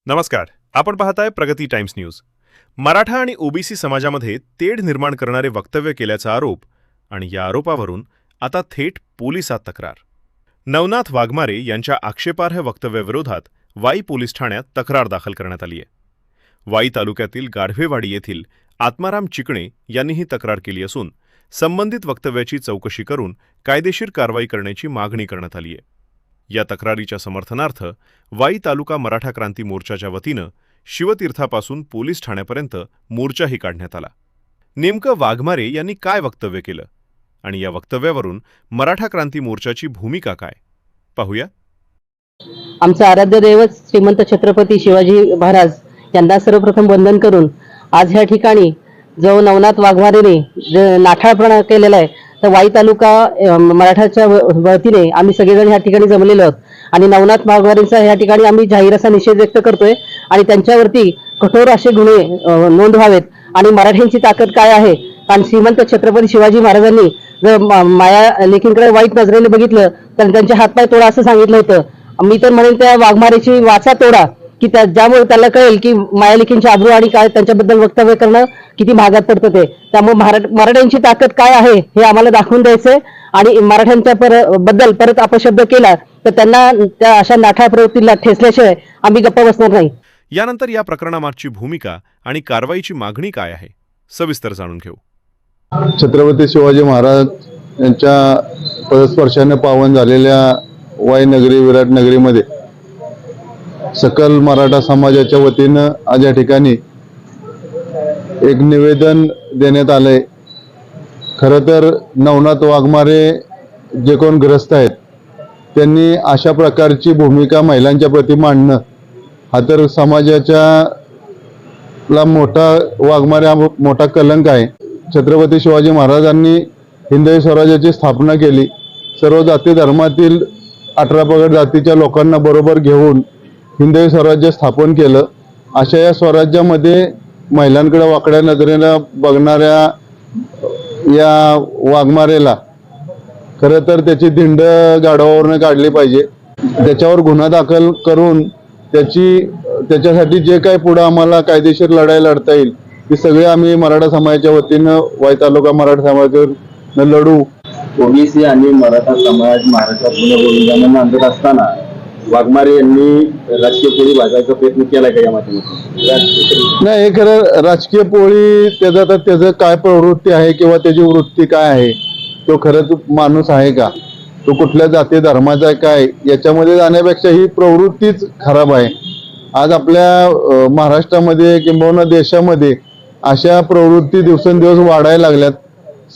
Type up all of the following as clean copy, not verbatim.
नमस्कार. आपण पाहताय प्रगती टाइम्स न्यूज. मराठा आणि ओबीसी समाजामध्ये तेढ निर्माण करणारे वक्तव्य केल्याचा आरोप आणि या आरोपावरून आता थेट पोलिसात तक्रार. नवनाथ वाघमारे यांच्या आक्षेपार्ह वक्तव्याविरोधात वाई पोलीस ठाण्यात तक्रार दाखल करण्यात आली आहे. वाई तालुक्यातील गाढवेवाडी येथील आत्माराम चिकणे यांनी ही तक्रार केली असून संबंधित वक्तव्याची चौकशी करून कायदेशीर कारवाई करण्याची मागणी करण्यात आली आहे. या तक्रारीच्या समर्थनार्थ वाई तालुका मराठा क्रांती मोर्चाच्या वतीनं शिवतीर्थापासून पोलीस ठाण्यापर्यंत मोर्चाही काढण्यात आला. नेमकं वाघमारे यांनी काय वक्तव्य केलं आणि या वक्तव्यावरून मराठा क्रांती मोर्चाची भूमिका काय, पाहूया. आमचं आराध्य दैवत श्रीमंत छत्रपती शिवाजी महाराज यांना सर्वप्रथम वंदन करून आज ह्या ठिकाणी जो नवनाथ वाघमारेने नाठाळपणा केलेला आहे, तर वाई तालुका मराठाच्या वतीने आम्ही सगळेजण ह्या ठिकाणी जमलेलो आहोत आणि नवनाथ वाघमारेंचा ह्या ठिकाणी आम्ही जाहीर असा निषेध व्यक्त करतोय आणि त्यांच्यावरती कठोर असे गुन्हे नोंद व्हावेत. आणि मराठ्यांची ताकद काय आहे, कारण श्रीमंत छत्रपती शिवाजी महाराजांनी जर माया लेकींकडे वाईट नजरेने बघितलं तर त्यांचे हातपाय तोडा असं सांगितलं होतं. मी तर म्हणेन त्या वाघमारेची वाचा तोडा, की ज्यामुळे त्याला कळेल की मायालेकींची आबरू आणि काय त्यांच्याबद्दल वक्तव्य करणं किती महागात पडतं ते. त्यामुळे मराठ्यांची ताकद काय आहे हे आम्हाला दाखवून द्यायचंय आणि मराठ्यांच्या बद्दल परत अपशब्द केला तर त्यांना त्या अशा नाठा प्रवृत्तीला ठेचल्याशिवाय आम्ही गप्प बसणार नाही. यानंतर या प्रकरणामागची भूमिका आणि कारवाईची मागणी काय आहे, सविस्तर जाणून घेऊ. छत्रपती शिवाजी महाराज यांच्या पदस्पर्शाने पावन झालेल्या वाई नगरी विराट नगरीमध्ये सकल मराठा समाजाच्या वतीनं आज या ठिकाणी एक निवेदन देण्यात आलंय. खरं तर नवनाथ वाघमारे जे कोण ग्रस्त आहेत त्यांनी अशा प्रकारची भूमिका महिलांच्या प्रती मांडणं हा तर समाजाच्या मोठा वाघमारे हा मोठा कलंक आहे. छत्रपती शिवाजी महाराजांनी हिंदवी स्वराज्याची स्थापना केली. सर्व जाती धर्मातील 18 पगड जातीच्या लोकांना बरोबर घेऊन हिंदवी स्वराज्य स्थापन केलं. अशा या स्वराज्यामध्ये महिलांकडे वाकड्या नजरेनं बघणाऱ्या या वाघमारेला खरं तर त्याची धिंड गाढवावरनं काढली पाहिजे. त्याच्यावर गुन्हा दाखल करून त्याच्यासाठी जे काही पुढे आम्हाला कायदेशीर लढाई लढता येईल ती सगळे आम्ही मराठा समाजाच्या वतीनं वाई तालुका मराठा समाजावर लढू. ओबीसी आणि मराठा समाज महाराष्ट्रात पुनर्विभाजन मानत असताना वाघमारे यांनी राजकीय पोळी भाजायचा प्रयत्न केलाय का या माध्यमातून? नाही, हे खरं राजकीय पोळी त्याचं काय प्रवृत्ती आहे किंवा त्याची वृत्ती काय आहे, तो खरंच माणूस आहे का, तो कुठल्या जाती धर्माचा आहे काय, याच्यामध्ये जाण्यापेक्षा ही प्रवृत्तीच खराब आहे. आज आपल्या महाराष्ट्रामध्ये किंबहुना देशामध्ये अशा प्रवृत्ती दिवसेंदिवस वाढायला लागल्यात.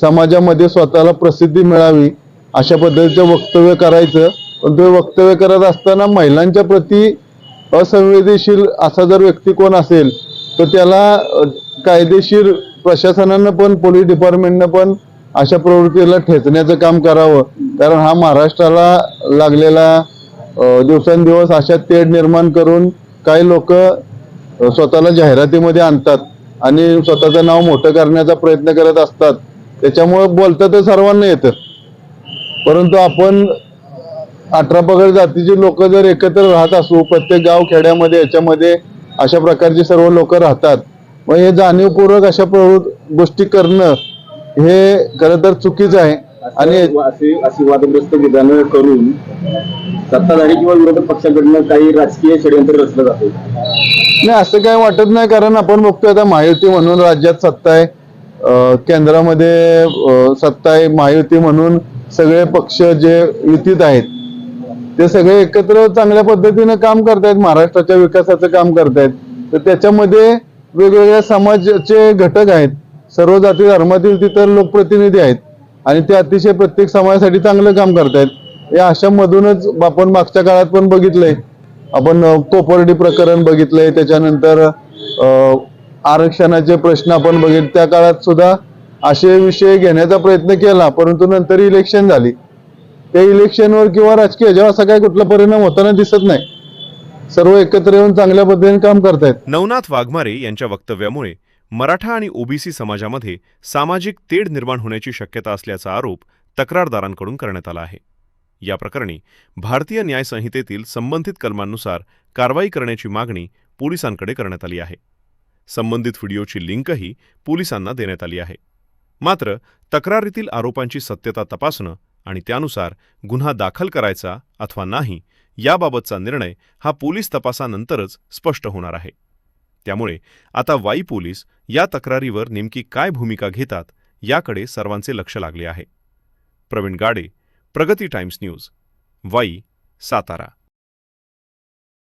समाजामध्ये स्वतःला प्रसिद्धी मिळावी अशा पद्धतीचं वक्तव्य करायचं, पण ते वक्तव्य करत असताना महिलांच्या प्रती असंवेदनशील असा जर व्यक्ती कोण असेल तर त्याला कायदेशीर प्रशासनानं पण पोलीस डिपार्टमेंटनं पण अशा प्रवृत्तीला ठेचण्याचं काम करावं. कारण हा महाराष्ट्राला लागलेला दिवसेंदिवस अशा तेढ निर्माण करून काही लोक स्वतःला जाहिरातीमध्ये आणतात आणि स्वतःचं नाव मोठं करण्याचा प्रयत्न करत असतात. त्याच्यामुळे बोलतं तर सर्वांना येतं, परंतु आपण 18 पगड जातीची लोक जर एकत्र राहत असू, प्रत्येक गाव खेड्यामध्ये याच्यामध्ये अशा प्रकारचे सर्व लोक राहतात, मग हे जाणीवपूर्वक अशा गोष्टी करणं हे खरं तर चुकीचं आहे. आणि अशी वादग्रस्त विधानं करून सत्ताधारी किंवा विरोधक पक्षाकडनं काही राजकीय षडयंत्र रचलं जाते. नाही, असं काही वाटत नाही, कारण आपण बघतोय आता महायुती म्हणून राज्यात सत्ता आहे, केंद्रामध्ये सत्ता आहे, महायुती म्हणून सगळे पक्ष जे युतीत आहेत ते सगळे एकत्र चांगल्या पद्धतीनं काम करतायत, महाराष्ट्राच्या विकासाचं काम करतायत. तर त्याच्यामध्ये वेगवेगळ्या समाजाचे घटक आहेत, सर्व जाती धर्मातील तिथं लोकप्रतिनिधी आहेत आणि ते अतिशय प्रत्येक समाजासाठी चांगलं काम करतायत. या अशामधूनच आपण मागच्या काळात पण बघितलंय, आपण कोपर्डी प्रकरण बघितलंय, त्याच्यानंतर आरक्षणाचे प्रश्न आपण बघितले. त्या काळात सुद्धा असे विषय घेण्याचा प्रयत्न केला, परंतु नंतर इलेक्शन झाली. त्या इलेक्शनवर किंवा राजकीय जेव्हा असा काही कुठला परिणाम होताना दिसत नाही. सर्व एकत्र येऊन चांगल्या पद्धतीने काम करतायत. नवनाथ वाघमारे यांच्या वक्तव्यामुळे मराठा आणि ओबीसी समाजामध्ये सामाजिक तेढ निर्माण होण्याची शक्यता असल्याचा आरोप तक्रारदारांकडून करण्यात आला आहे. या प्रकरणी भारतीय न्याय संहितेतील संबंधित कलमांनुसार कारवाई करण्याची मागणी पोलिसांकडे करण्यात आली आहे. संबंधित व्हिडिओची लिंकही पोलिसांना देण्यात आली आहे. मात्र तक्रारीतील आरोपांची सत्यता तपासणं आणि त्यानुसार गुन्हा दाखल करायचा अथवा नाही याबाबतचा निर्णय हा पोलीस तपासानंतरच स्पष्ट होणार आहे. त्यामुळे आता वाई पोलीस या तक्रारीवर नेमकी काय भूमिका घेतात याकडे सर्वांचे लक्ष लागले आहे. प्रवीण गाडे, प्रगती टाइम्स न्यूज, वाई, सातारा.